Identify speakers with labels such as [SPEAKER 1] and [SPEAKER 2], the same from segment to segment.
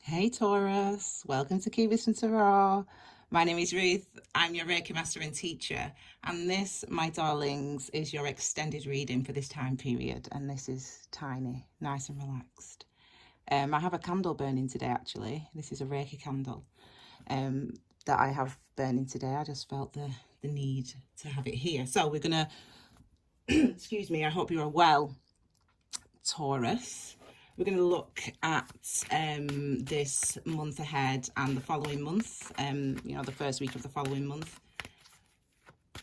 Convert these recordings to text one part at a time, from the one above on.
[SPEAKER 1] Hey Taurus, welcome to Key Wisdom Tarot. My name is Ruth. I'm your Reiki Master and Teacher, and this, my darlings, is your extended reading for this time period. And this is tiny, nice and relaxed. I have a candle burning today. Actually, this is a Reiki candle that I have burning today. I just felt the need to have it here. So we're gonna, excuse me. I hope you are well, Taurus. We're going to look at this month ahead and the following month, the first week of the following month.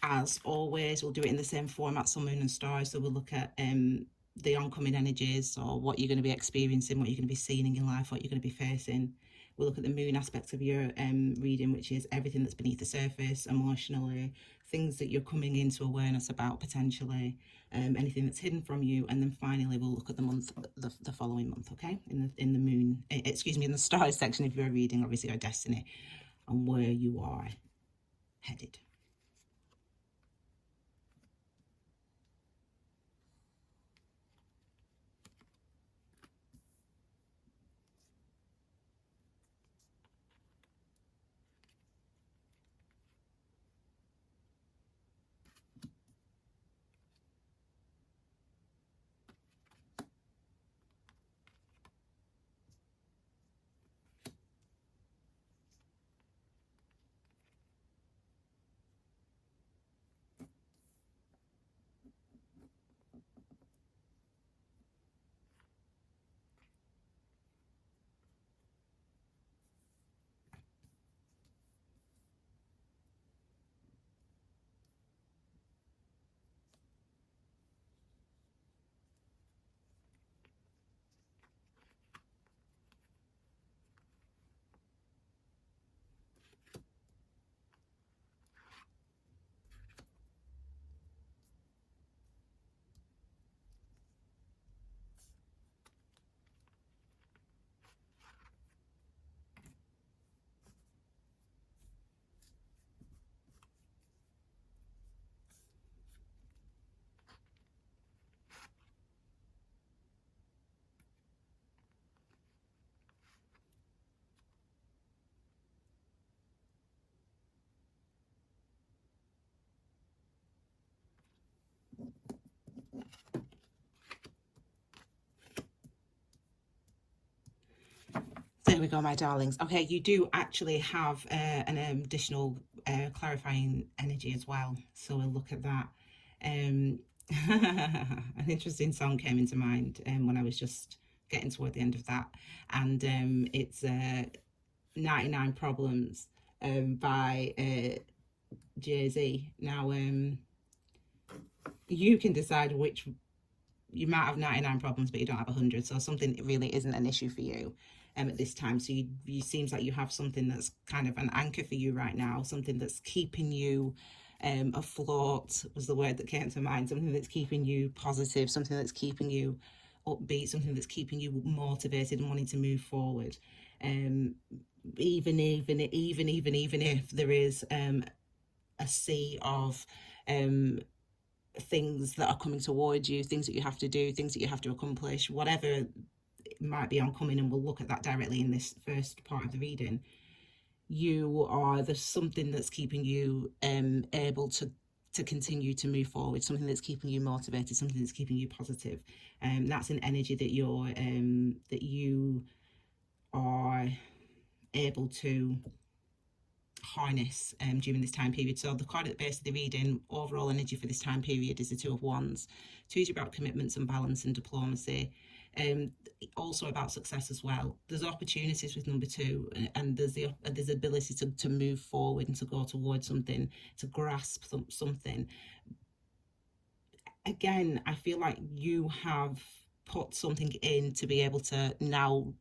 [SPEAKER 1] As always, we'll do it in the same format, sun, moon and stars. So we'll look at the oncoming energies, or what you're going to be experiencing, what you're going to be seeing in your life, what you're going to be facing. We'll look at the moon aspect of your reading, which is everything that's beneath the surface, emotionally, things that you're coming into awareness about potentially, anything that's hidden from you, and then finally we'll look at the month, the following month, okay? In the moon, in the stars section of your reading, obviously your destiny and where you are headed. There we go, my darlings. Okay, you do actually have an additional clarifying energy as well. So we'll look at that. Um, an interesting song came into mind when I was just getting toward the end of that. And it's 99 Problems by Jay-Z. Now, you can decide which, you might have 99 problems, but you don't have 100. So something really isn't an issue for you at this time. So you seems like you have something that's kind of an anchor for you right now, something that's keeping you afloat was the word that came to mind, something that's keeping you positive, something that's keeping you upbeat, something that's keeping you motivated and wanting to move forward. Even if there is a sea of things that are coming towards you, things that you have to do, things that you have to accomplish, whatever might be oncoming, and we'll look at that directly in this first part of the reading. There's something that's keeping you able to continue to move forward, something that's keeping you motivated, something that's keeping you positive. That's an energy that you are able to harness during this time period. So the card at the base of the reading, overall energy for this time period, is the Two of Wands. Two is about commitments and balance and diplomacy. Also about success as well. There's opportunities with number two, and there's ability to move forward and to go towards something, to grasp something. Again, I feel like you have put something in to be able to now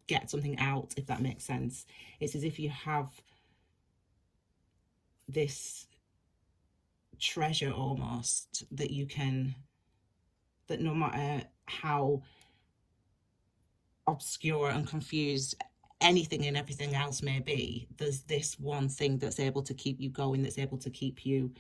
[SPEAKER 1] get something out, if that makes sense. It's as if you have this treasure almost that no matter how obscure and confused anything and everything else may be, there's this one thing that's able to keep you going, that's able to keep you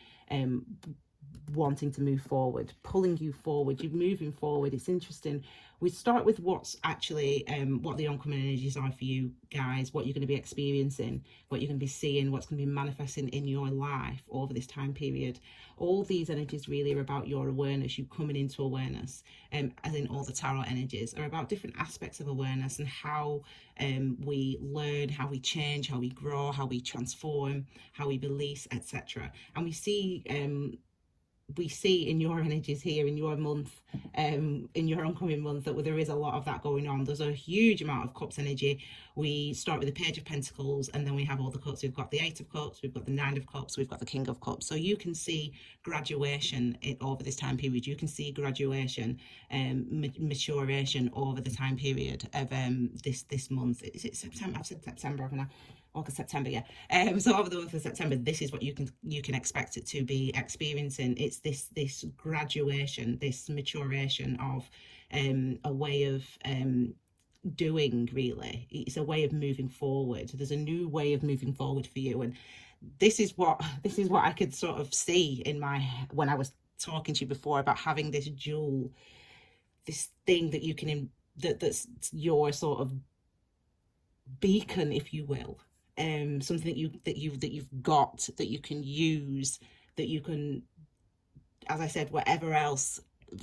[SPEAKER 1] wanting to move forward, pulling you forward, you're moving forward. It's interesting. We start with what's actually what the oncoming energies are for you guys, what you're going to be experiencing, what you're going to be seeing, what's going to be manifesting in your life over this time period. All these energies really are about your awareness, you coming into awareness, as in all the tarot energies are about different aspects of awareness and how we learn, how we change, how we grow, how we transform, how we release, etc. And we see in your energies here in your month, in your oncoming month, that there is a lot of that going on. There's a huge amount of cups energy. We start with the Page of Pentacles, and then we have all the cups. We've got the Eight of Cups, we've got the Nine of Cups, we've got the King of Cups. So you can see graduation over this time period. You can see graduation, maturation over the time period of this month. Is it September? I've said September, haven't I? August, September, yeah. So over the month of September, this is what you can expect it to be experiencing. It's this graduation, this maturation of a way of doing. Really, it's a way of moving forward. There's a new way of moving forward for you, and this is what I could sort of see in my, when I was talking to you before about having this jewel, this thing that you can that's your sort of beacon, if you will. Something that you've got, that you can use, that you can, as I said, whatever else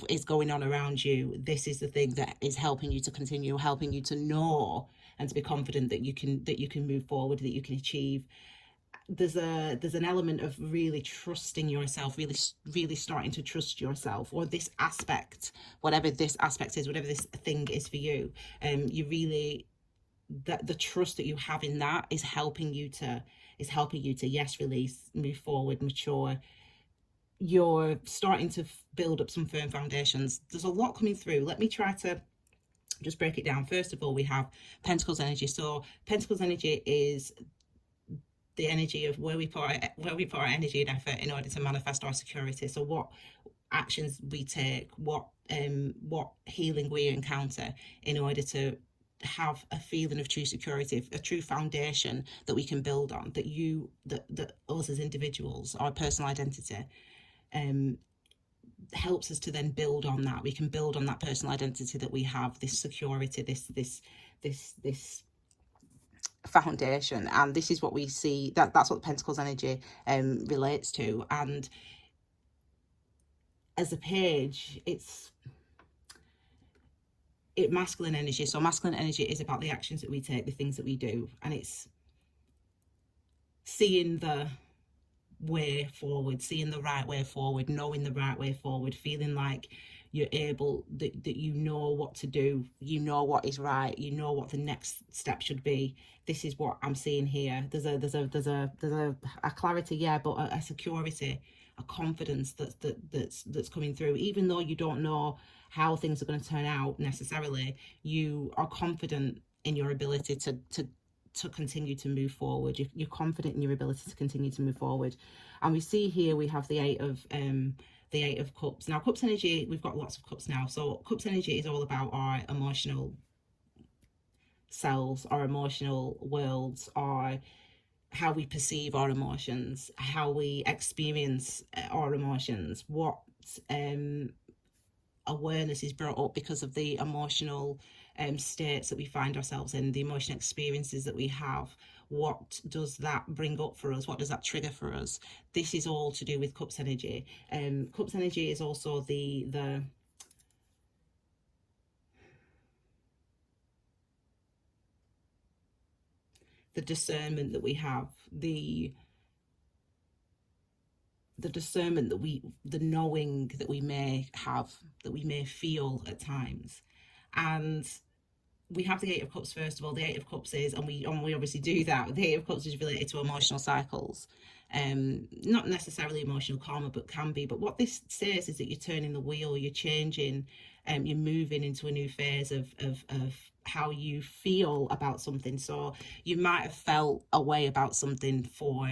[SPEAKER 1] is going on around you, this is the thing that is helping you to continue, helping you to know and to be confident that you can move forward, that you can achieve. There's an element of really trusting yourself, really starting to trust yourself, or this aspect, whatever this aspect is, whatever this thing is for you. You really, that the trust that you have in that is helping you to yes, release, move forward, mature. You're starting to build up some firm foundations. There's a lot coming through. Let me try to just break it down. First of all, we have Pentacles energy. So Pentacles energy is the energy of where we put our energy and effort in order to manifest our security. So what actions we take, what healing we encounter in order to have a feeling of true security, a true foundation that we can build on, that us as individuals, our personal identity, helps us to then build on that. We can build on that personal identity that we have, this security, this foundation. And this is what we see, that's what the Pentacles energy relates to. And as a page, it's masculine energy. So masculine energy is about the actions that we take, the things that we do, and it's seeing the way forward, seeing the right way forward, knowing the right way forward, feeling like you're able, that you know what to do, you know what is right, you know what the next step should be. This is what I'm seeing here. There's a clarity, yeah, but a security, a confidence that's coming through. Even though you don't know how things are going to turn out necessarily, you are confident in your ability to continue to move forward. You're confident in your ability to continue to move forward. And we see here we have the Eight of Cups. Now, Cups energy, we've got lots of cups now. So Cups energy is all about our emotional selves, our emotional worlds, our how we perceive our emotions, how we experience our emotions, what awareness is brought up because of the emotional states that we find ourselves in, the emotional experiences that we have. What does that bring up for us? What does that trigger for us? This is all to do with Cups energy. Cups energy is also the discernment that we have, the discernment that the knowing that we may have, that we may feel at times. And we have the Eight of Cups. First of all, the Eight of Cups is, and we obviously do that, the Eight of Cups is related to emotional cycles. Not necessarily emotional karma, but can be. But what this says is that you're turning the wheel, you're changing, you're moving into a new phase of how you feel about something. So you might have felt a way about something for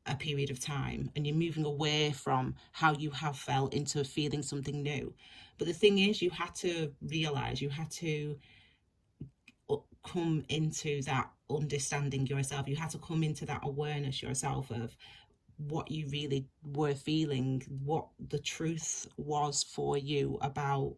[SPEAKER 1] a period of time, and you're moving away from how you have felt into feeling something new. But the thing is, you had to realize, you had to come into that understanding yourself, you had to come into that awareness yourself of what you really were feeling, what the truth was for you about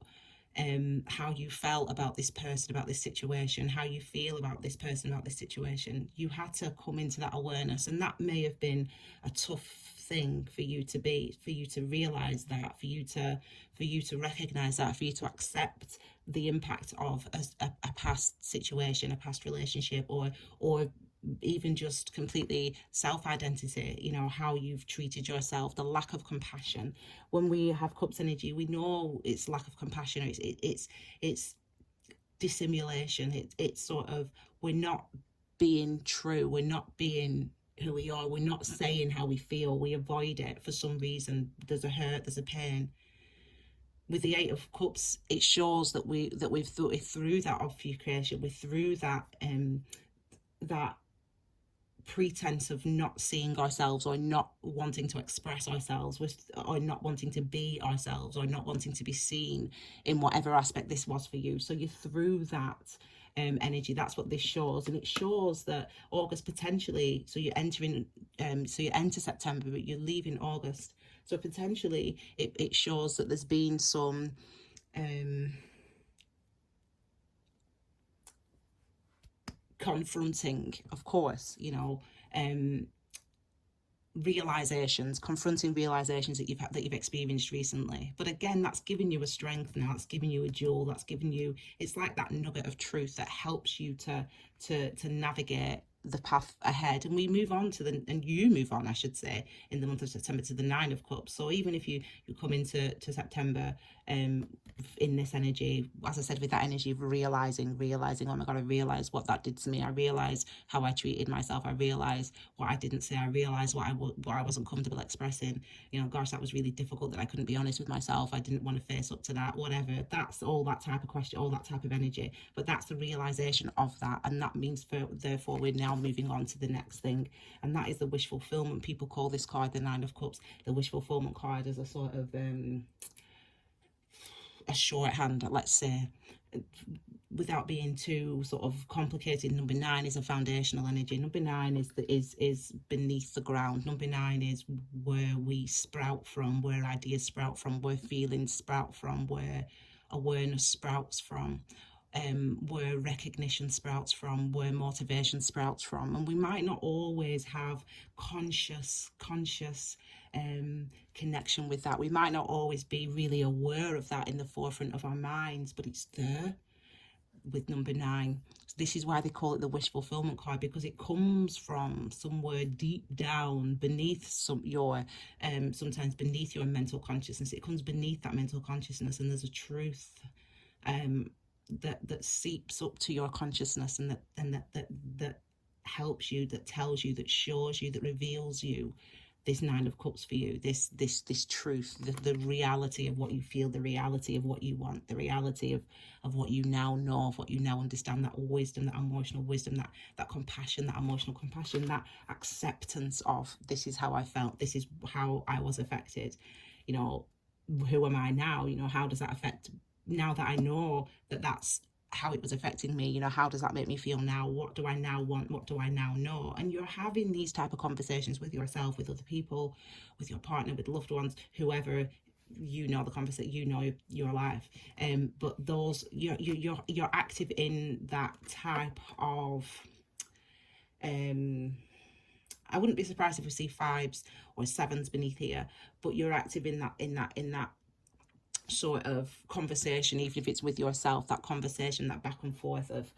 [SPEAKER 1] how you felt about this person, about this situation, how you feel about this person, about this situation. You had to come into that awareness, and that may have been a tough thing for you to realize that, for you to recognize that, for you to accept the impact of a past situation, a past relationship, or even just completely self-identity, you know, how you've treated yourself, the lack of compassion. When we have cups energy, we know it's lack of compassion. It's dissimulation. It's sort of, we're not being true, we're not being who we are, we're not saying how we feel, we avoid it for some reason. There's a hurt, there's a pain. With the Eight of Cups, it shows that we've through that obfuscation, we're through that pretense of not seeing ourselves, or not wanting to express ourselves, or not wanting to be ourselves, or not wanting to be seen in whatever aspect this was for you. So you're through that energy. That's what this shows. And it shows that August potentially, so you're entering so you enter September, but you're leaving August. So potentially it shows that there's been some confronting, of course, you know, confronting realizations that you've experienced recently. But again, that's giving you a strength now, that's giving you a jewel, that's giving you, it's like that nugget of truth that helps you to navigate the path ahead. And we move on and you move on, I should say, in the month of September to the Nine of Cups. So even if you come into September in this energy, as I said, with that energy of realizing, oh my God, I realized what that did to me. I realized how I treated myself. I realized what I didn't say. I realized what I wasn't comfortable expressing. You know, gosh, that was really difficult, that I couldn't be honest with myself. I didn't want to face up to that, whatever. That's all that type of question, all that type of energy. But that's the realization of that. And that means, therefore, we're now moving on to the next thing. And that is the wish fulfillment. People call this card the Nine of Cups. The wish fulfillment card is a sort of a shorthand, let's say, without being too sort of complicated. Number 9 is a foundational energy. Number 9 is beneath the ground. Number 9 is where we sprout from, where ideas sprout from, where feelings sprout from, where awareness sprouts from, where recognition sprouts from, where motivation sprouts from. And we might not always have conscious connection with that. We might not always be really aware of that in the forefront of our minds, but it's there with number 9. So this is why they call it the wish fulfillment card, because it comes from somewhere deep down beneath sometimes beneath your mental consciousness. It comes beneath that mental consciousness, and there's a truth that seeps up to your consciousness, and that helps you, that tells you, that shows you, that reveals you this Nine of Cups for you, this truth, the reality of what you feel, the reality of what you want, the reality of what you now know, of what you now understand, that wisdom, that emotional wisdom, that compassion, that emotional compassion, that acceptance of, this is how I felt, this is how I was affected. You know, who am I now? You know, how does that affect, now that I know that that's how it was affecting me, you know, how does that make me feel now? What do I now want? What do I now know? And you're having these type of conversations with yourself, with other people, with your partner, with loved ones, whoever, you know, the conversation, you know, your life. But those, you're active in that type of I wouldn't be surprised if we see 5s or 7s beneath here, but you're active in that sort of conversation, even if it's with yourself, that conversation, that back and forth of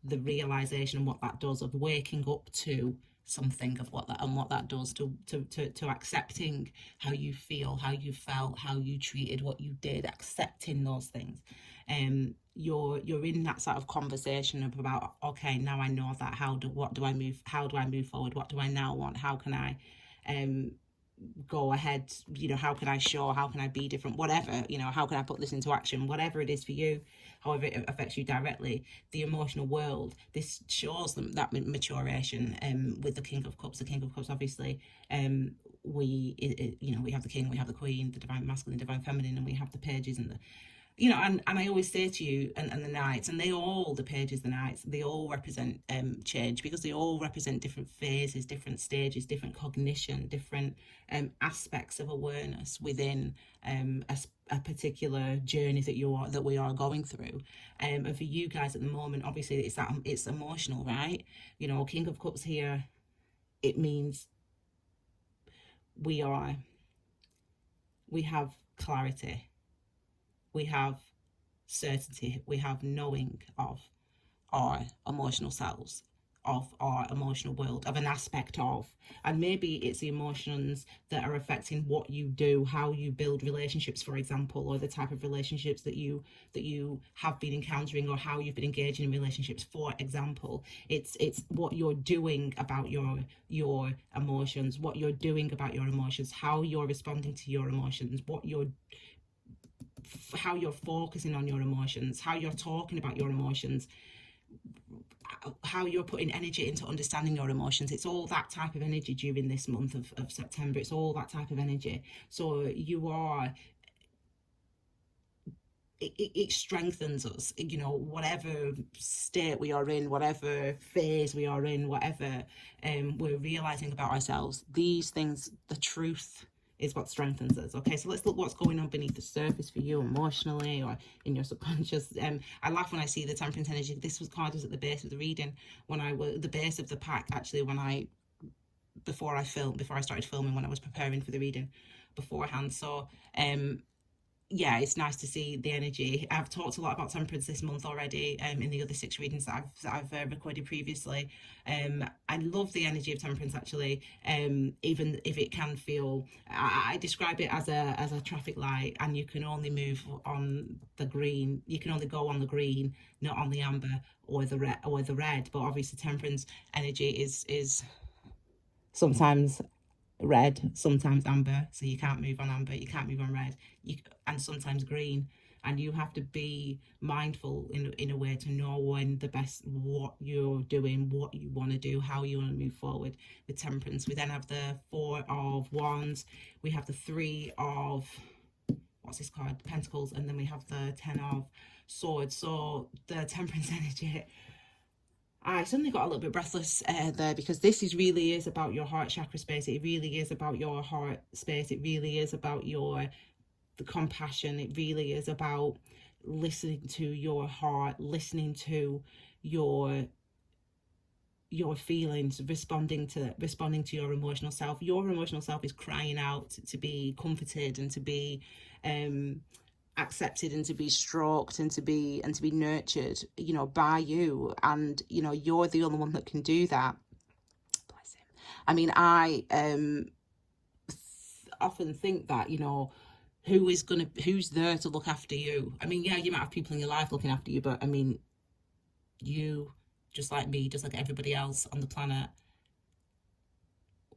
[SPEAKER 1] the realization and what that does, of waking up to something, of what that does to accepting how you feel, how you felt, how you treated, what you did, accepting those things. You're in that sort of conversation about, okay, now I know that, how do I move forward, what do I now want, how can I go ahead, you know, how can I show, how can I be different, whatever, you know, how can I put this into action, whatever it is for you, however it affects you directly. The emotional world, this shows them that maturation with the King of Cups. The King of Cups, obviously, we have the King, we have the Queen, the Divine Masculine, Divine Feminine, and we have the pages and you know, and I always say to you, and the Knights, and the pages, the Knights, they all represent change, because they all represent different phases, different stages, different cognition, different aspects of awareness within a particular journey that we are going through. And for you guys at the moment, obviously it's emotional, right? You know, King of Cups here, it means we have clarity, we have certainty, we have knowing of our emotional selves, of our emotional world, of an aspect of, and maybe it's the emotions that are affecting what you do, how you build relationships, for example, or the type of relationships that you have been encountering, or how you've been engaging in relationships, for example. It's what you're doing about your emotions, what you're doing about your emotions, how you're responding to your emotions, how you're focusing on your emotions, how you're talking about your emotions, how you're putting energy into understanding your emotions. It's all that type of energy during this month of September. It's all that type of energy. So it strengthens us, you know, whatever state we are in, whatever phase we are in, whatever we're realizing about ourselves. These things, the truth is what strengthens us. Okay, so let's look what's going on beneath the surface for you emotionally, or in your subconscious. I laugh when I see the Temperance energy. This card was at the base of the reading, when I was the base of the pack, actually, before I started filming, when I was preparing for the reading beforehand. So yeah, it's nice to see the energy. I've talked a lot about Temperance this month already, in the other 6 readings that I've recorded previously. I love the energy of Temperance, actually. Even if it can feel, I describe it as a traffic light, and you can only move on the green. You can only go on the green, not on the amber or the red. But obviously, Temperance energy is sometimes red, sometimes amber, so you can't move on amber, you can't move on red, and sometimes green, and you have to be mindful in a way to know when the best, what you're doing, what you want to do, how you want to move forward with Temperance. We then have the 4 of Wands, we have the 3 of, what's this card, Pentacles, and then we have the 10 of Swords. So the Temperance energy, I suddenly got a little bit breathless there, because this really is about your heart chakra space. It really is about your heart space. It really is about the compassion. It really is about listening to your heart, listening to your feelings, responding to your emotional self. Your emotional self is crying out to be comforted, and to be accepted, and to be stroked, and to be nurtured, you know, by you. And you know, you're the only one that can do that. Bless him. I mean, I often think that, you know, who's there to look after you? I mean, yeah, you might have people in your life looking after you, but I mean, you, just like me, just like everybody else on the planet,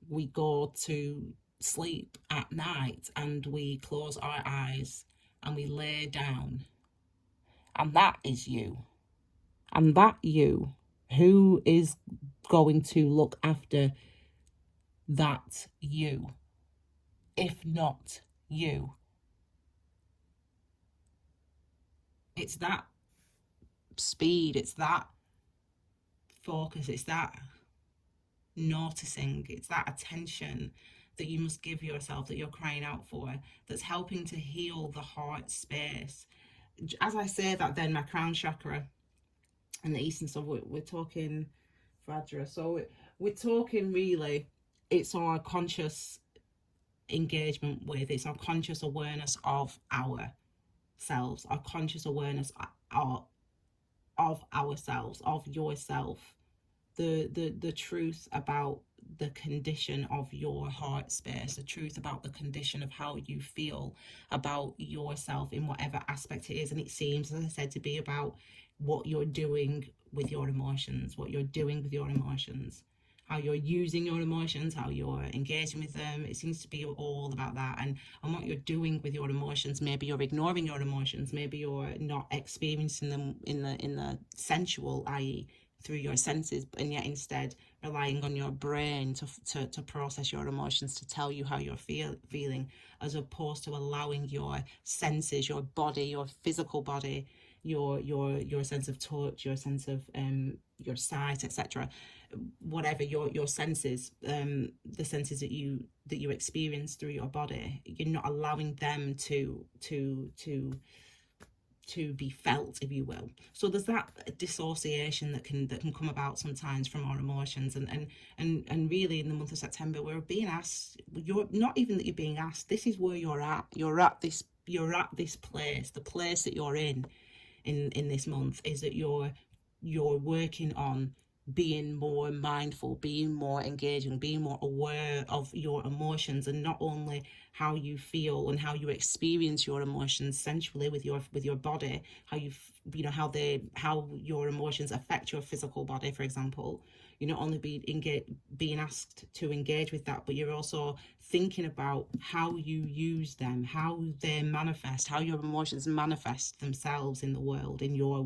[SPEAKER 1] we go to sleep at night, and we close our eyes, and we lay down, and that is you. And that you, who is going to look after that you, if not you? It's that speed, it's that focus, it's that noticing, it's that attention that you must give yourself, that you're crying out for, that's helping to heal the heart space. As I say that, then my crown chakra and the eastern, so we're talking Vajra, so we're talking, really, it's our conscious engagement with, it's our conscious awareness of ourselves, our conscious awareness of ourselves, of yourself, the truth about the condition of your heart space, the truth about the condition of how you feel about yourself in whatever aspect it is. And it seems, as I said, to be about what you're doing with your emotions, how you're using your emotions, how you're engaging with them. It seems to be all about that, and what you're doing with your emotions. Maybe you're ignoring your emotions, maybe you're not experiencing them in the sensual, i.e. through your senses, and yet instead relying on your brain to process your emotions, to tell you how you're feeling, as opposed to allowing your senses, your body, your physical body, your sense of touch, your sense of your sight, etc., whatever your senses, the senses that you experience through your body, you're not allowing them to be felt, if you will. So there's that dissociation that can come about sometimes from our emotions, and really in the month of September we're being asked, you're not even that you're being asked, this is where you're at this place, the place that you're in this month is that you're working on being more mindful, being more engaging, being more aware of your emotions, and not only how you feel and how you experience your emotions sensually with your body, how how your emotions affect your physical body, for example. You're not only being asked to engage with that, but you're also thinking about how you use them, how they manifest, how your emotions manifest themselves in the world, in your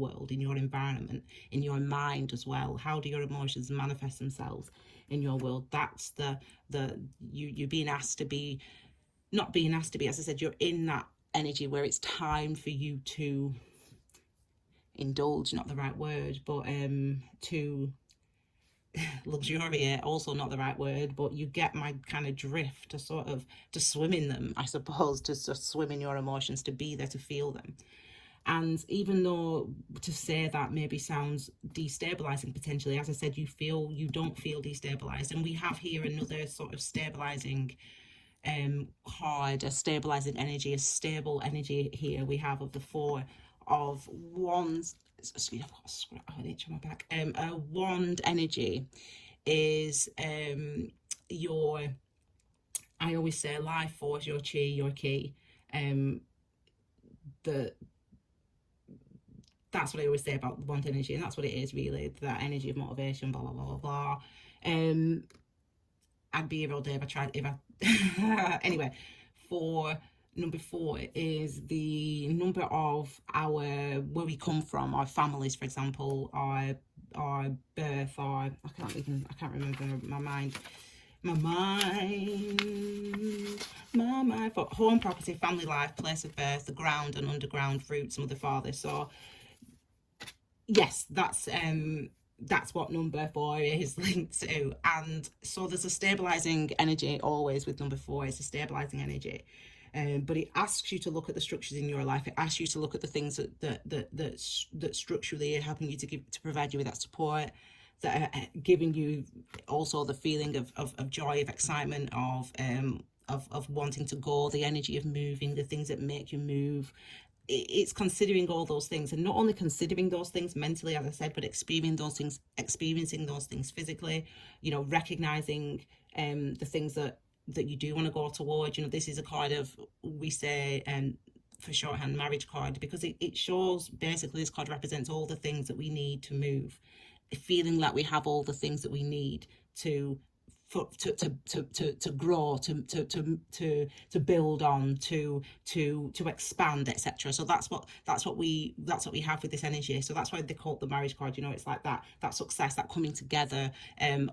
[SPEAKER 1] environment, in your mind as well. How do your emotions manifest themselves in your world? That's you're being asked to be, not being asked to be, as I said, you're in that energy where it's time for you to indulge, not the right word, but to luxuriate, also not the right word, but you get my kind of drift, to sort of to swim in them, I suppose, to just swim in your emotions, to be there, to feel them. And even though to say that maybe sounds destabilizing potentially, as I said, you don't feel destabilized. And we have here another sort of stabilizing card, a stabilizing energy, a stable energy here we have of the Four of Wands. Excuse me, I've got a scratch, an itch on my back. A wand energy is your, I always say, life force, your chi, your ki. That's what I always say about the wand energy, and that's what it is really, that energy of motivation, blah blah blah blah blah. I'd be here all day if I tried. Anyway, for number 4 is the number of where we come from, our families, for example, our birth, I can't remember my mind, for home, property, family life, place of birth, the ground and underground, roots, mother, father. So yes, that's what number 4 is linked to. And so there's a stabilizing energy always with number 4. It's a stabilizing energy, but it asks you to look at the structures in your life. It asks you to look at the things that structurally are helping you to provide you with that support, that are giving you also the feeling of joy, of excitement, of wanting to go, the energy of moving, the things that make you move. It's considering all those things, and not only considering those things mentally, as I said, but experiencing those things physically, recognizing the things that you do want to go towards. This is a kind of, we say, for shorthand, marriage card, because it shows, basically, this card represents all the things that we need to move, feeling like we have all the things that we need to grow, to build on, to expand, etc. So that's what we have with this energy. So that's why they call it the marriage card. It's like that success, that coming together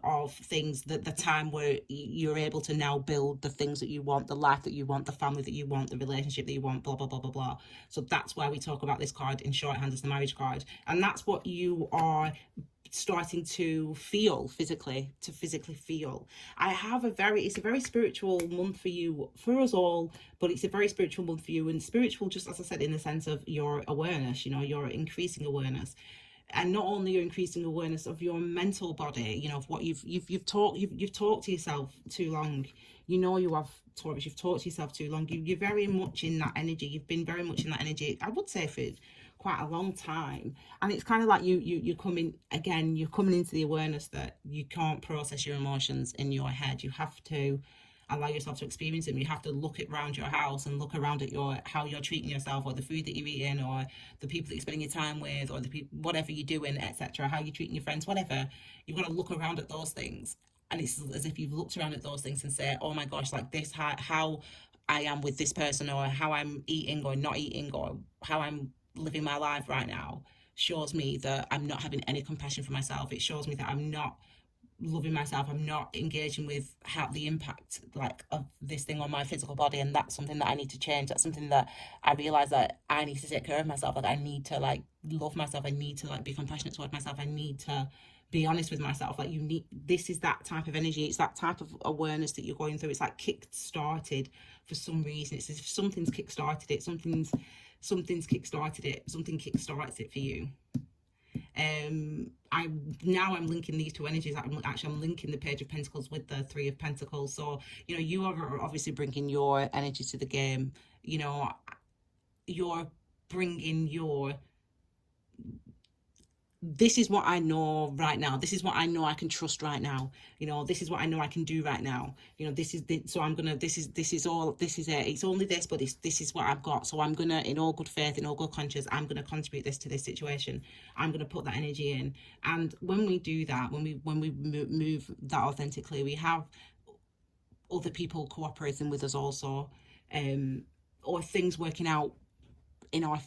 [SPEAKER 1] of things, that the time where you're able to now build the things that you want, the life that you want, the family that you want, the relationship that you want, blah blah blah blah blah. So that's why we talk about this card in shorthand as the marriage card, and that's what you are starting to feel physically feel. It's a very spiritual month for you, for us all, but it's a very spiritual month for you, and spiritual, just as I said, in the sense of your awareness, your increasing awareness. And not only your increasing awareness of your mental body, of what you've talked to yourself too long. You have, Taurus, you've talked to yourself too long. You're very much in that energy. You've been very much in that energy, I would say, for quite a long time. And it's kind of like you're coming into the awareness that you can't process your emotions in your head. You have to allow yourself to experience them. You have to look around your house and look around at how you're treating yourself, or the food that you're eating, or the people that you're spending your time with, or whatever you're doing, etc., how you're treating your friends, whatever. You've got to look around at those things, and it's as if you've looked around at those things and say, oh my gosh, like this, how I am with this person, or how I'm eating or not eating, or how I'm living my life right now shows me that I'm not having any compassion for myself. It shows me that I'm not loving myself. I'm not engaging with how the impact like of this thing on my physical body, and that's something that I need to change. That's something that I realize that I need to take care of myself. Like I need to like love myself. I need to like be compassionate toward myself. I need to be honest with myself. Like you need, this is that type of energy. It's that type of awareness that you're going through. It's like kick started for some reason. It's as if something's kick started it. Something's kick started it. Something kick starts it for you. I'm linking these two energies. I'm linking the Page of Pentacles with the Three of Pentacles. So you are obviously bringing your energy to the game. You're bringing your, this is what I know right now. This is what I know I can trust right now. This is what I know I can do right now. This is the, so I'm gonna, this is all, this is it. It's only this, but this is what I've got. So I'm gonna, in all good faith, in all good conscience, I'm gonna contribute this to this situation. I'm gonna put that energy in. And when we do that, when we move that authentically, we have other people cooperating with us also, or things working out in our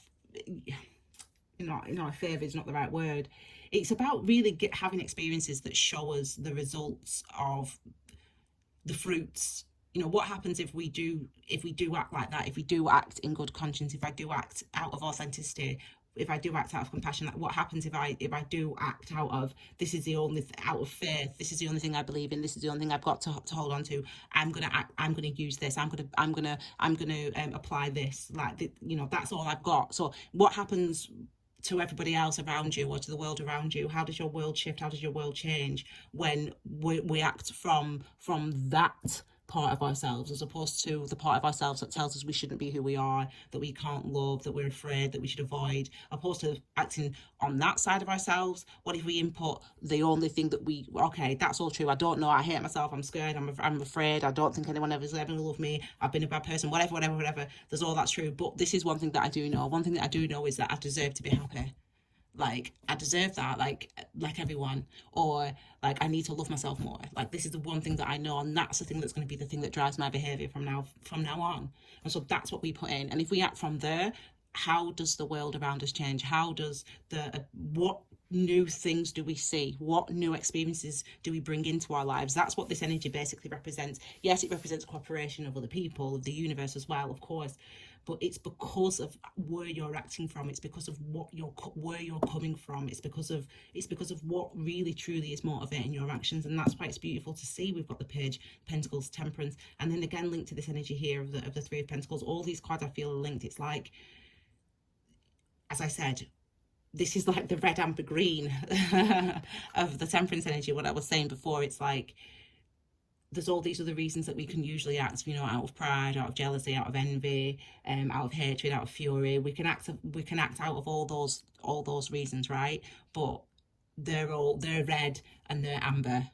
[SPEAKER 1] favor is not the right word. It's about really having experiences that show us the results of the fruits. What happens if we do act like that, if we do act in good conscience, if I do act out of authenticity, if I do act out of compassion. Like what happens if I do act out of, this is the only, out of faith, this is the only thing I believe in, this is the only thing I've got to hold on to, I'm gonna use this, I'm gonna apply this, like that's all I've got. So what happens to everybody else around you, or to the world around you? How does your world shift? How does your world change when we act from that part of ourselves, as opposed to the part of ourselves that tells us we shouldn't be who we are, that we can't love, that we're afraid, that we should avoid, opposed to acting on that side of ourselves? What if we input the only thing that we, okay, that's all true, I don't know, I hate myself, I'm scared, I'm afraid, I don't think anyone ever going to love me, I've been a bad person, whatever, there's all that's true. But this is one thing that I do know. One thing that I do know is that I deserve to be happy. Like I deserve that, like everyone, or like I need to love myself more. Like this is the one thing that I know, and that's the thing that's going to be the thing that drives my behavior from now on. And so that's what we put in. And if we act from there, how does the world around us change? How does what new things do we see? What new experiences do we bring into our lives? That's what this energy basically represents. Yes, it represents cooperation of other people, of the universe as well, of course, but it's because of where you're acting from. It's because of where you're coming from. It's because of what really truly is motivating your actions. And that's why it's beautiful to see. We've got the Page Pentacles, Temperance, and then again linked to this energy here of the Three of Pentacles. All these cards I feel are linked. It's like, as I said, this is like the red, amber, green of the Temperance energy. What I was saying before, it's like there's all these other reasons that we can usually act, out of pride, out of jealousy, out of envy, out of hatred, out of fury. We can act out of all those reasons, right? But they're red and they're amber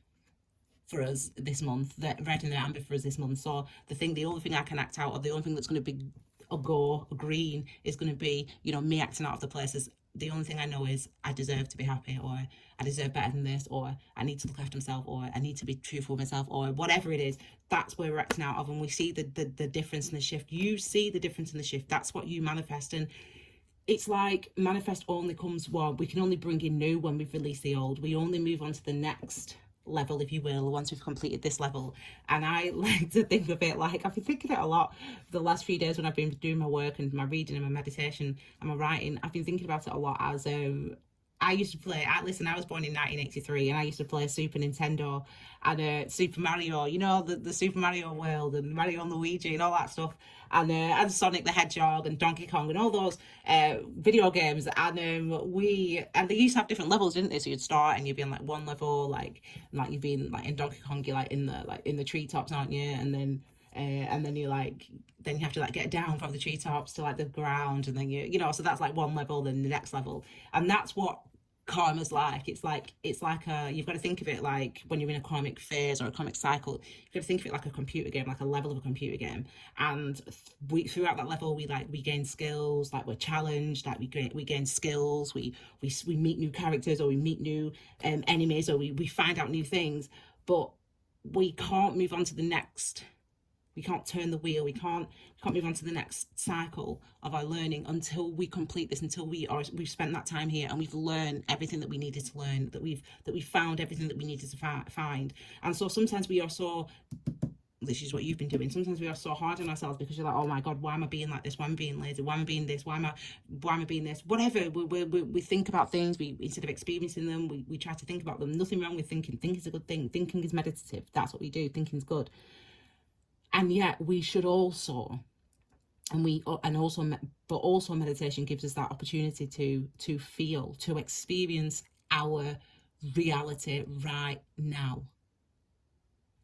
[SPEAKER 1] for us this month. They're red and they're amber for us this month. So the only thing I can act out of, the only thing that's going to be a green is going to be, me acting out of the places. The only thing I know is I deserve to be happy, or I deserve better than this, or I need to look after myself, or I need to be truthful with myself, or whatever it is. That's where we're acting out of, and we see the difference in the shift. You see the difference in the shift. That's what you manifest. And it's like manifest only comes, we can only bring in new when we've released the old. We only move on to the next level, if you will, once we've completed this level. And I like to think of it like, I've been thinking of it a lot the last few days when I've been doing my work and my reading and my meditation and my writing. I've been thinking about it a lot as I used to play, I was born in 1983, and I used to play Super Nintendo and Super Mario, the Super Mario World, and Mario and Luigi and all that stuff, and Sonic the Hedgehog and Donkey Kong and all those video games. And they used to have different levels, didn't they? So you'd start and you'd be on like one level, like you'd be in, like in Donkey Kong, you're like in the treetops, aren't you? And then you then you have to like get down from the treetops to like the ground, and then so that's like one level, then the next level. And that's what karma's like. It's like you've got to think of it like when you're in a karmic phase or a karmic cycle, you've got to think of it like a computer game, like a level of a computer game. And throughout that level, we gain skills, like we're challenged, like we gain skills, we meet new characters, or we meet new enemies, or we find out new things. But we can't move on to the next We can't turn the wheel. We can't move on to the next cycle of our learning until we complete this, until we've spent that time here and we've learned everything that we needed to learn, that we've found everything that we needed to find. And so sometimes we are so, this is what you've been doing, sometimes we are so hard on ourselves because you're like, oh my god, why am I being like this, why am I being lazy, why am I being this, why am I being this, whatever. We think about things, we, instead of experiencing them, we try to think about them. Nothing wrong with thinking. Thinking is a good thing. Thinking is meditative. That's what we do. Thinking is good. And yet we should also, but also meditation gives us that opportunity to feel, to experience our reality right now.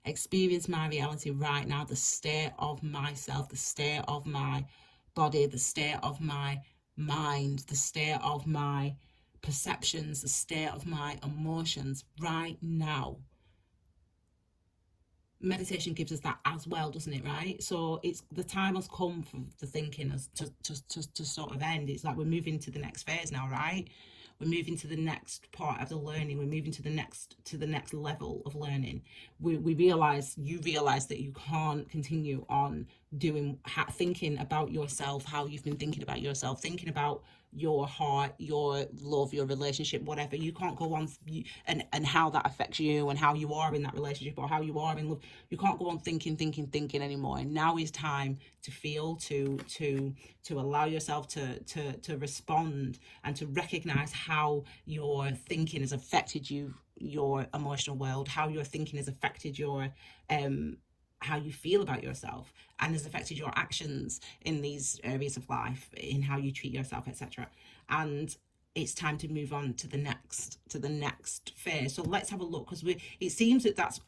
[SPEAKER 1] Experience my reality right now, the state of myself, the state of my body, the state of my mind, the state of my perceptions, the state of my emotions right now. Meditation gives us that as well, doesn't it? Right? So it's, the time has come for the thinking as to sort of end. It's like we're moving to the next phase now, right? We're moving to the next part of the learning. We're moving to the next level of learning. You realize that you can't continue on thinking about yourself how you've been thinking about yourself, thinking about your heart, your love, your relationship, whatever. You can't go on and how that affects you and how you are in that relationship or how you are in love. You can't go on thinking anymore. And now is time to feel, to allow yourself to respond and to recognize how your thinking has affected your emotional world, how your thinking has affected your how you feel about yourself and has affected your actions in these areas of life, in how you treat yourself, etc. And it's time to move on to the next phase. So let's have a look, because it seems that that's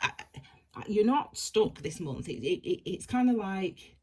[SPEAKER 1] you're not stuck this month. It's kind of like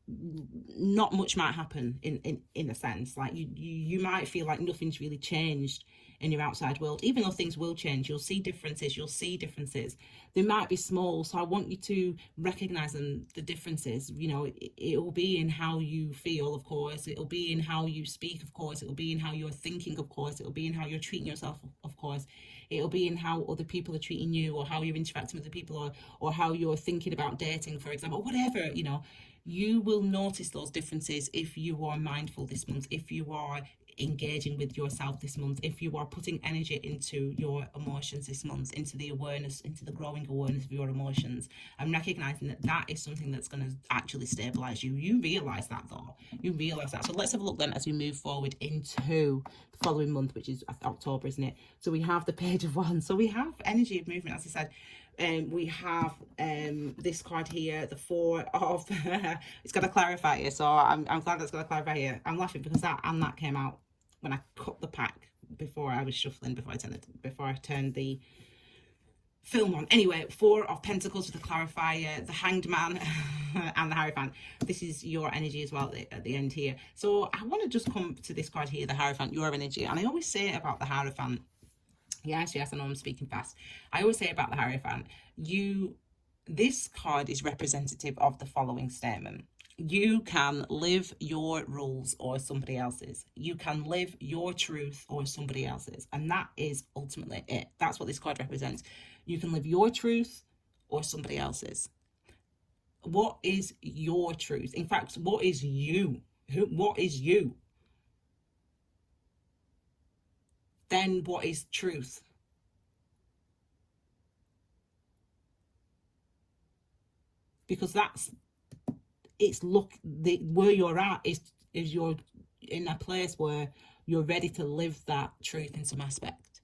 [SPEAKER 1] not much might happen in a sense. Like you might feel like nothing's really changed in your outside world, even though things will change. You'll see differences. They might be small, so I want you to recognize them, the differences. You know, it will be in how you feel, of course. It'll be in how you speak, of course. It'll be in how you're thinking, of course. It'll be in how you're treating yourself, of course. It'll be in how other people are treating you, or how you're interacting with the people, or how you're thinking about dating, for example, whatever. You know, you will notice those differences if you are mindful this month, if you are engaging with yourself this month, if you are putting energy into your emotions this month, into the awareness, into the growing awareness of your emotions, and recognizing that is something that's going to actually stabilize you. You realize that, though. You realize that. So let's have a look then as we move forward into the following month, which is October, isn't it? So we have the Page of Wands. So we have energy of movement, as I said. We have this card here, the Four of it's got a clarifier, so I'm glad that's got a clarifier here. I'm laughing because that came out when I cut the pack before I was shuffling, before I turned the film on. Anyway, Four of Pentacles with a clarifier, the Hanged Man and the Hierophant. This is your energy as well at the end here. So I want to just come to this card here, the Hierophant, your energy. And I always say about the Hierophant, yes, I know I'm speaking fast. I always say about the Hierophant, this card is representative of the following statement. You can live your rules or somebody else's. You can live your truth or somebody else's. And that is ultimately it. That's what this card represents. You can live your truth or somebody else's. What is your truth? In fact, what is you? What is you? Then what is truth? Because where you're at is you're in a place where you're ready to live that truth in some aspect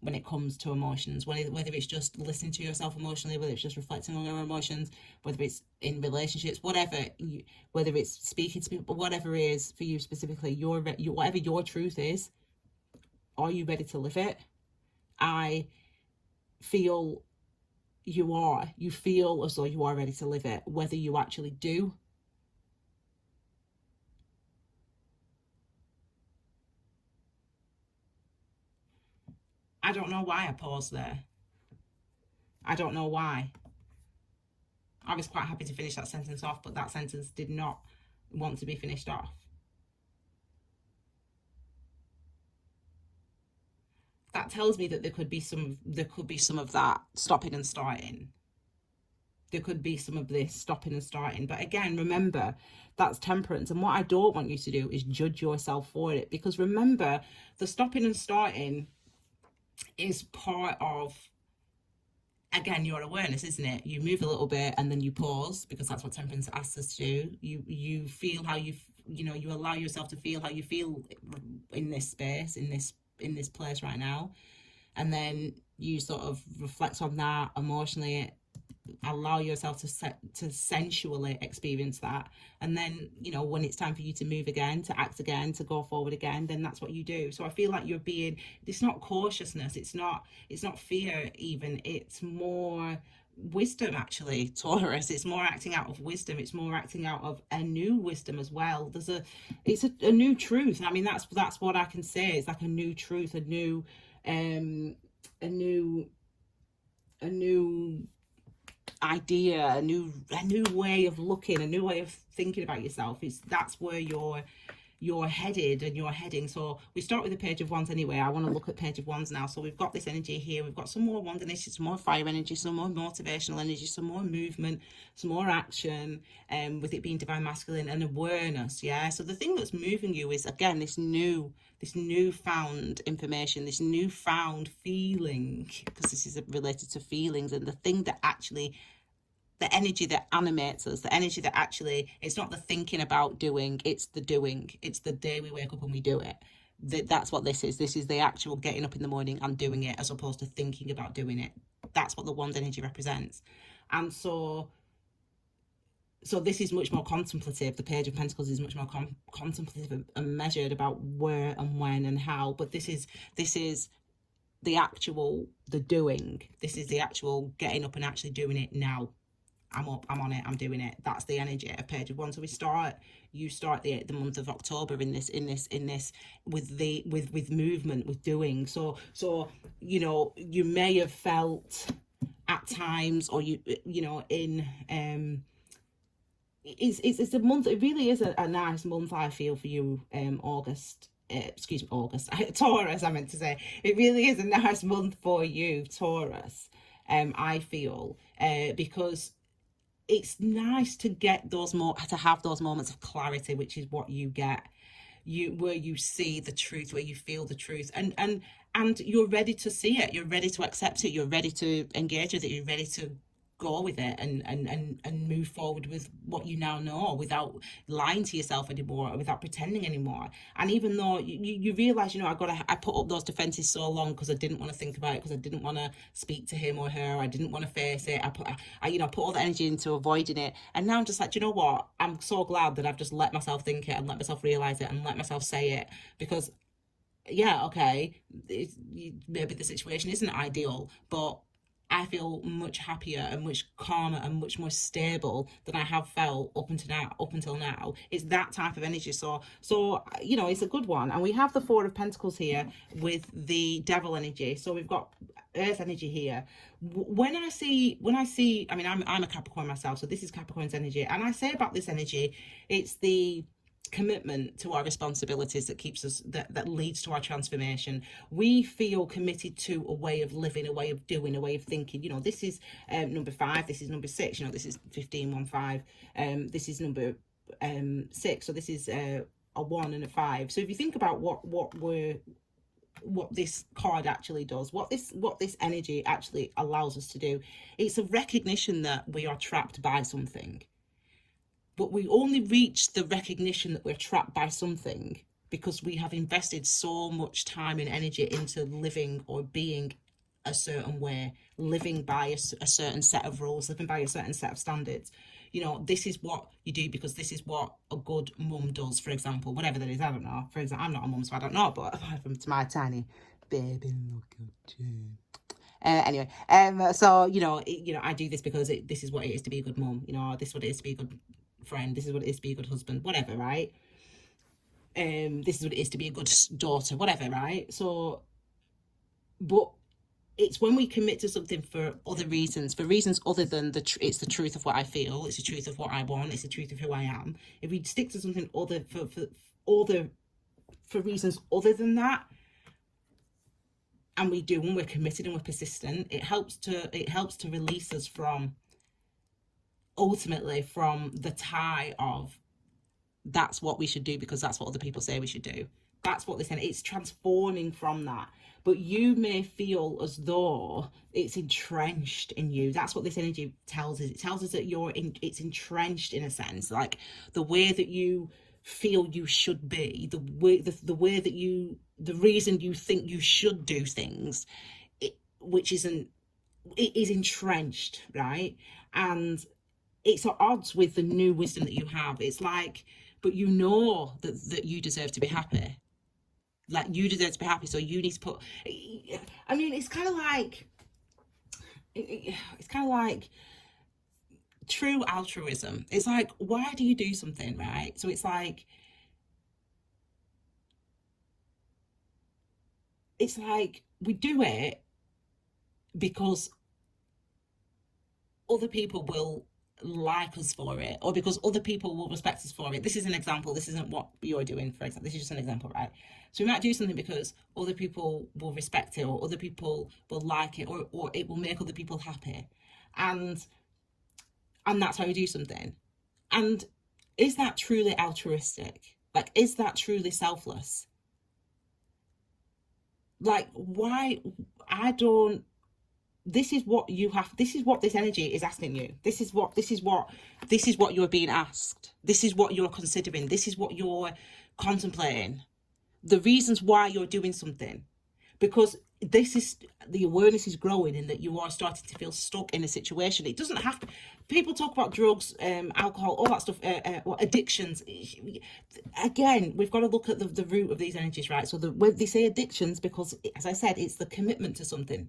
[SPEAKER 1] when it comes to emotions, whether it's just listening to yourself emotionally, whether it's just reflecting on your emotions, whether it's in relationships, whatever it's speaking to people, whatever it is for you specifically, whatever your truth is, are you ready to live it? I feel you feel as though you are ready to live it. Whether you actually do, I don't know why I paused there. I don't know why. I was quite happy to finish that sentence off, but that sentence did not want to be finished off. That tells me that there could be some of that stopping and starting. there could be some of this stopping and starting. But again, remember, that's temperance. And what I don't want you to do is judge yourself for it, because remember, the stopping and starting is part of, again, your awareness, isn't it? You move a little bit and then you pause, because that's what temperance asks us to do. You feel how you allow yourself to feel how you feel in this space, in this place right now, and then you sort of reflect on that emotionally, allow yourself to sensually experience that, and then when it's time for you to move again, to act again, to go forward again, then that's what you do. So I feel like you're being, it's not cautiousness, it's not fear even, it's more wisdom, actually, Taurus. It's more acting out of wisdom, it's more acting out of a new wisdom as well. It's a new truth. I mean, that's what I can say. It's like a new truth, a new idea, a new way of looking, a new way of thinking about yourself. That's where you're headed and you're heading. So we start with the Page of Wands anyway. I want to look at Page of Wands now. So we've got this energy here, we've got some more wand energy, some more fire energy, some more motivational energy, some more movement, some more action, with it being divine masculine and awareness. Yeah, so the thing that's moving you is, again, this newfound information, this newfound feeling, because this is related to feelings, and the thing that actually, the energy that animates us, the energy that actually, it's not the thinking about doing, it's the doing. It's the day we wake up and we do it. That's what this is. This is the actual getting up in the morning and doing it, as opposed to thinking about doing it. That's what the wand energy represents. And so this is much more contemplative. The Page of Pentacles is much more contemplative and measured about where and when and how. But this is the actual, the doing. This is the actual getting up and actually doing it now. I'm up, I'm on it, I'm doing it. That's the energy of Page of Wands. So you start the month of October in this with movement, with doing. So you may have felt at times, or in it's a month. It really is a nice month, I feel, for you. August, Taurus, I meant to say. It really is a nice month for you, Taurus. I feel, because it's nice to get to have those moments of clarity, which is what you get, where you see the truth, where you feel the truth, and you're ready to see it, you're ready to accept it, you're ready to engage with it, you're ready to go with it and move forward with what you now know, without lying to yourself anymore, or without pretending anymore. And even though you realize, I put up those defenses so long because I didn't want to think about it, because I didn't want to speak to him or her, I didn't want to face it. I put all the energy into avoiding it, and now I'm just like, you know what, I'm so glad that I've just let myself think it and let myself realize it and let myself say it. Because yeah, okay, maybe the situation isn't ideal, but I feel much happier and much calmer and much more stable than I have felt up until now. It's that type of energy. So it's a good one. And we have the Four of Pentacles here with the Devil energy. So we've got Earth energy here. When I see, I mean, I'm a Capricorn myself, so this is Capricorn's energy. And I say about this energy, it's the commitment to our responsibilities that keeps us, that leads to our transformation. We feel committed to a way of living, a way of doing, a way of thinking. This is number 5, this is number 6, this is 1515, this is number 6, so this is a 1 and a 5. So if you think about what this card actually does, what this energy actually allows us to do, it's a recognition that we are trapped by something. But we only reach the recognition that we're trapped by something because we have invested so much time and energy into living or being a certain way, living by a certain set of rules, living by a certain set of standards. This is what you do because this is what a good mum does, for example, whatever that is. I don't know. For example, I'm not a mum, so I don't know, but apart from to my tiny baby, look at you. Anyway, so I do this because this is what it is to be a good mum. This is what it is to be a good friend, this is what it is to be a good husband, whatever, right? This is what it is to be a good daughter, whatever, right? So, but it's when we commit to something for other reasons, for reasons other than it's the truth of what I feel, it's the truth of what I want, it's the truth of who I am. If we stick to something other for reasons other than that, and we do, when we're committed and we're persistent, it helps to release us from ultimately from the tie of that's what we should do because that's what other people say we should do. That's what they're saying. It's transforming from that. But you may feel as though it's entrenched in you. That's what this energy tells us. It tells us that it's entrenched in a sense. Like the way that you feel you should be, the way that the reason you think you should do things, which isn't, it is entrenched, right? And it's at odds with the new wisdom that you have. It's like, but you know that you deserve to be happy. Like you deserve to be happy, so you need to put. I mean, it's kind of like true altruism. It's like, why do you do something, right? So it's like we do it because other people will like us for it, or because other people will respect us for it. This is an example. This isn't what you're doing, for example. This is just an example, right? So we might do something because other people will respect it, or other people will like it, or it will make other people happy, and that's why we do something. And is that truly altruistic? Like, is that truly selfless? Like, why? I don't. This is what you have. This is what this energy is asking you. This is what you're being asked. This is what you're considering. This is what you're contemplating. The reasons why you're doing something, because the awareness is growing in that you are starting to feel stuck in a situation. It doesn't have to. People talk about drugs, alcohol, all that stuff, addictions. Again, we've got to look at the root of these energies, right? So when they say addictions, because as I said, it's the commitment to something.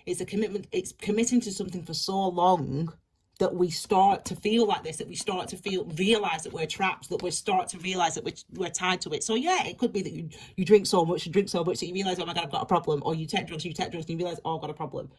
[SPEAKER 1] It's a commitment. It's committing to something for so long that we start to feel like this, that we start to realize that we're trapped, that we start to realize that we're tied to it. So yeah, it could be that you drink so much that you realize, oh my God, I've got a problem. Or you take drugs and you realize, oh, I've got a problem.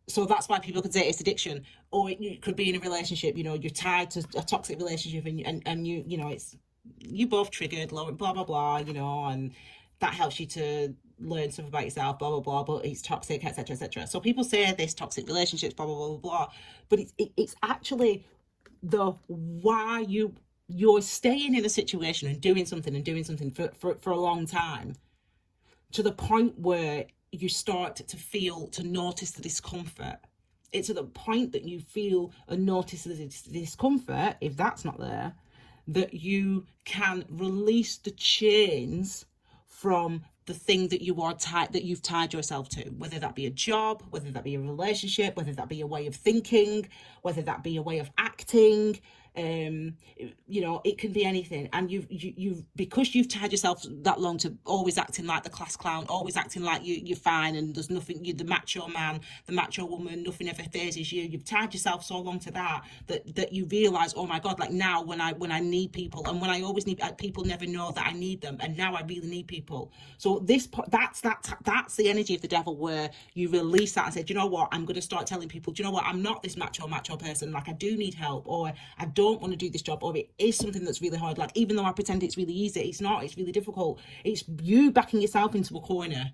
[SPEAKER 1] So that's why people could say it's addiction. Or it could be in a relationship, you're tied to a toxic relationship and it's, you both triggered, blah, blah, blah, and that helps you to learn stuff about yourself, blah, blah, blah, but it's toxic, etc., etc. So people say this toxic relationships, blah, blah, blah, blah, but it's actually the why you're staying in a situation and doing something for a long time, to the point where you start to notice the discomfort. It's at the point that you feel and notice the discomfort, if that's not there, that you can release the chains from the thing that you've tied yourself to, whether that be a job, whether that be a relationship, whether that be a way of thinking, whether that be a way of acting. It can be anything. And you've because you've tied yourself that long to always acting like the class clown, always acting like you're fine and there's nothing, you're the macho man, the macho woman, nothing ever phases you. You've tied yourself so long to that you realize, oh my God, like now when I need people, and when I always need people, never know that I need them, and now I really need people. So that's the energy of the devil, where you release that and say, do you know what, I'm going to start telling people, do you know what, I'm not this macho person, like I do need help, or I don't want to do this job, or it is something that's really hard. Like, even though I pretend it's really easy, it's not. It's really difficult. It's you backing yourself into a corner.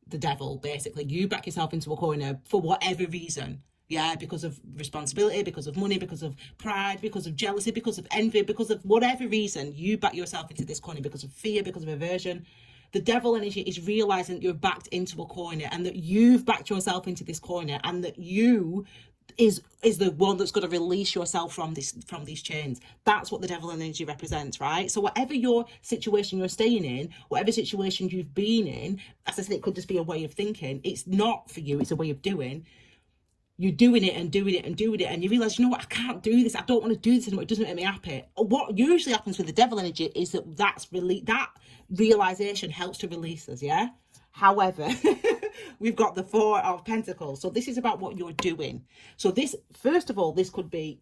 [SPEAKER 1] The devil, basically, you back yourself into a corner for whatever reason. Yeah, because of responsibility, because of money, because of pride, because of jealousy, because of envy, because of whatever reason, you back yourself into this corner, because of fear, because of aversion. The devil energy is realizing that you're backed into a corner, and that you've backed yourself into this corner, and that you is the one that's going to release yourself from these chains. That's what the devil energy represents, right? So whatever your situation you're staying in, whatever situation you've been in, as I said, it could just be a way of thinking. It's not for you, it's a way of doing. You're doing it and doing it and doing it, and you realize, you know what, I can't do this, I don't want to do this anymore, it doesn't make me happy. What usually happens with the devil energy is that realization helps to release us, yeah? However, we've got the Four of Pentacles. So this is about what you're doing. So this, first of all, this could be,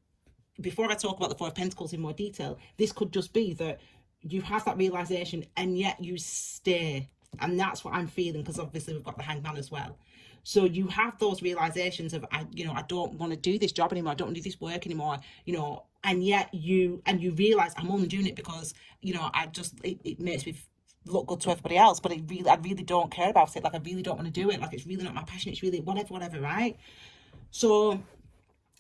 [SPEAKER 1] before I talk about the Four of Pentacles in more detail, this could just be that you have that realization and yet you stay. And that's what I'm feeling, because obviously we've got the Hangman as well. So you have those realizations of, I don't want to do this job anymore, I don't want to do this work anymore, and yet you realize, I'm only doing it because, it makes me look good to everybody else, but I really don't care about it. Like, I really don't want to do it. Like, it's really not my passion. It's really whatever, right? So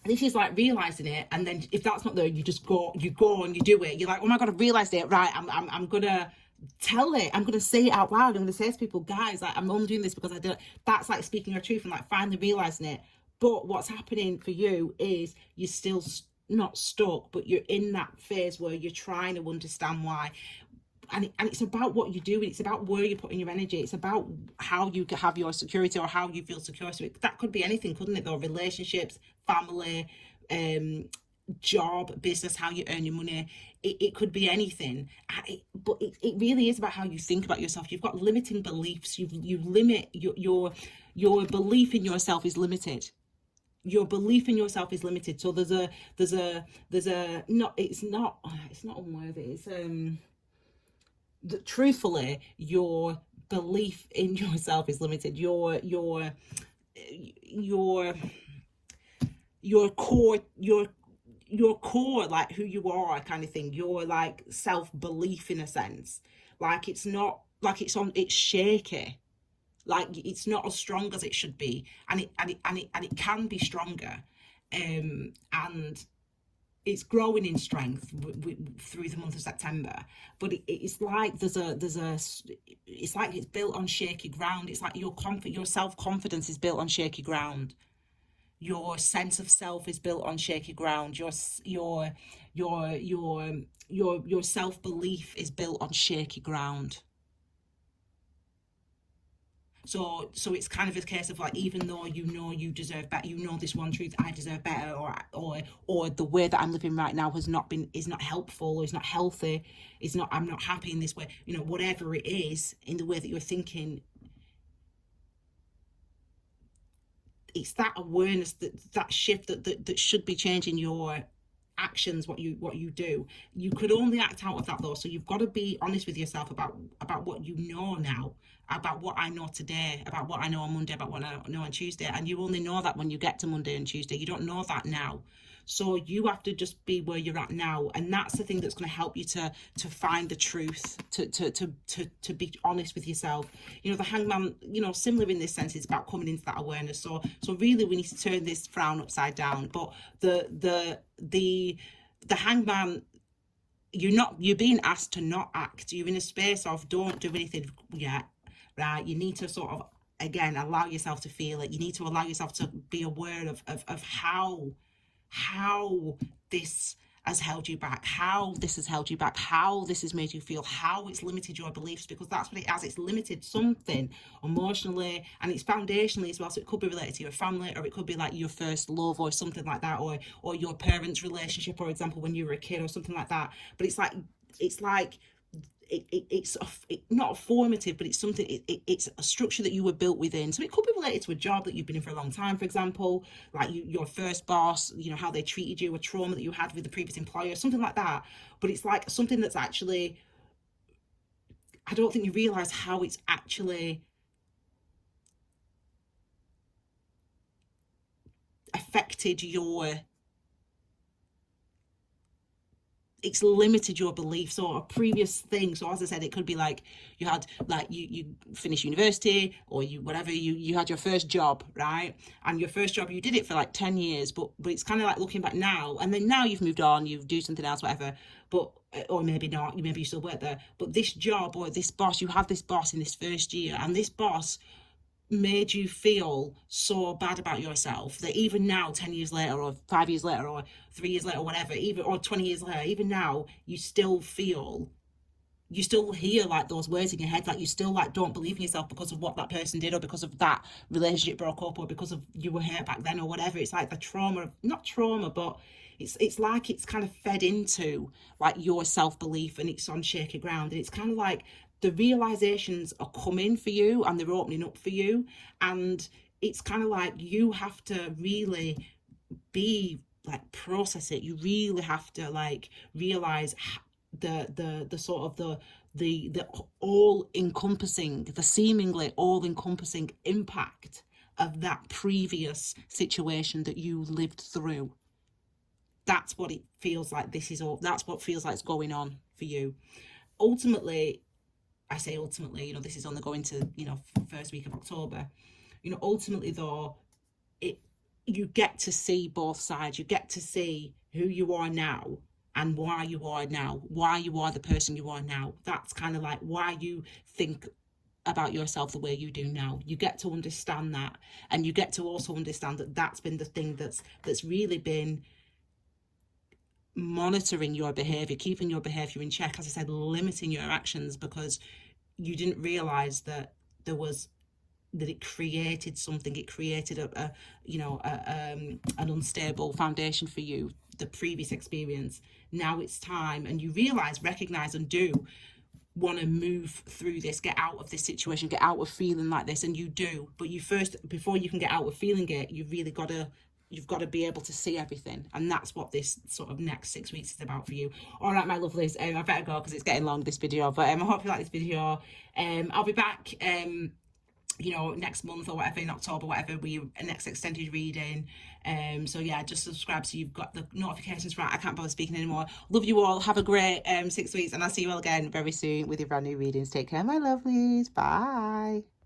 [SPEAKER 1] this is like realizing it, and then if that's not there, you just go and you do it. You're like, oh my god, I've realized it, right? I'm gonna tell it. I'm gonna say it out loud. I'm gonna say to people, guys, like, I'm only doing this because I do. That's like speaking your truth and like finally realizing it. But what's happening for you is you're still not stuck, but you're in that phase where you're trying to understand why. And it's about what you do. It's about where you're putting your energy. It's about how you have your security or how you feel secure. So that could be anything, couldn't it? Though relationships, family, job, business, how you earn your money. It could be anything. But it really is about how you think about yourself. You've got limiting beliefs. You limit your belief in yourself is limited. Your belief in yourself is limited. So there's a not. It's not unworthy. It's truthfully, your belief in yourself is limited. Your core, like who you are, kind of thing. Your like self-belief, in a sense, like it's not like it's shaky. Like it's not as strong as it should be, and it can be stronger, and it's growing in strength through the month of September. But it's like it's like it's built on shaky ground. It's like your self-confidence is built on shaky ground. Your sense of self is built on shaky ground. Your self-belief is built on shaky ground. So it's kind of a case of like, even though you know you deserve better, you know this one truth, I deserve better, or the way that I'm living right now is not helpful, or is not healthy, I'm not happy in this way, whatever it is in the way that you're thinking. It's that awareness, that shift that should be changing your actions, what you do. You could only act out of that though, so you've got to be honest with yourself about what you know now, about what I know today, about what I know on Monday, about what I know on Tuesday. And you only know that when you get to Monday and Tuesday. You don't know that now. So you have to just be where you're at now, and that's the thing that's going to help you to find the truth, to be honest with yourself. The Hangman, similar in this sense, is about coming into that awareness. So really, we need to turn this frown upside down. But the Hangman, you're being asked to not act. You're in a space of don't do anything yet, right? You need to sort of, again, allow yourself to feel it. You need to allow yourself to be aware of how this has held you back, how this has held you back, how this has made you feel, how it's limited your beliefs, because that's what it has. It's limited something emotionally, and it's foundationally as well. So it could be related to your family, or it could be like your first love or something like that, or your parents' relationship, for example, when you were a kid or something like that. But it's not formative, but it's something, it's a structure that you were built within. So it could be related to a job that you've been in for a long time, for example, like your first boss, how they treated you, a trauma that you had with the previous employer, something like that. But it's like something that's actually, I don't think you realize how it's actually affected it's limited your beliefs, or a previous thing. So as I said, it could be like you had, like you finished university, or you had your first job, right? And your first job, you did it for like 10 years, but it's kind of like looking back now, and then now you've moved on, you do something else, whatever, but or maybe not, maybe you still work there, but this job or this boss, you had this boss in this first year, and this boss made you feel so bad about yourself that even now, 10 years later, or 5 years later, or 3 years later, whatever, or 20 years later, even now, you still hear like those words in your head, like you still like don't believe in yourself because of what that person did, or because of that relationship broke up, or because of you were hurt back then, or whatever. It's like the trauma of, not trauma, but it's like it's kind of fed into like your self-belief, and it's on shaky ground, and it's kind of like the realizations are coming for you, and they're opening up for you, and it's kind of like you have to really be like process it. You really have to like realize the sort of the all-encompassing, the seemingly all-encompassing impact of that previous situation that you lived through. That's what it feels like. That's what feels like it's going on for you. Ultimately, I say ultimately, this is only going to, first week of October. Ultimately though, you get to see both sides. You get to see who you are now and why you are now, why you are the person you are now. That's kind of like why you think about yourself the way you do now. You get to understand that, and you get to also understand that that's been the thing that's really been monitoring your behavior, keeping your behavior in check, as I said, limiting your actions, because you didn't realize that it created something. It created an unstable foundation for you, the previous experience. Now it's time, and you recognize and do want to move through this, get out of this situation, get out of feeling like this, and you do. But you first, before you can get out of feeling it, you've got to be able to see everything, and that's what this sort of next 6 weeks is about for you. All right, my lovelies, I better go because it's getting long, this video, but I hope you like this video. I'll be back next month or whatever, in October, whatever, we next extended reading. So yeah, just subscribe so you've got the notifications right. I can't bother speaking anymore. Love you all. Have a great 6 weeks, and I'll see you all again very soon with your brand new readings. Take care, my lovelies. Bye.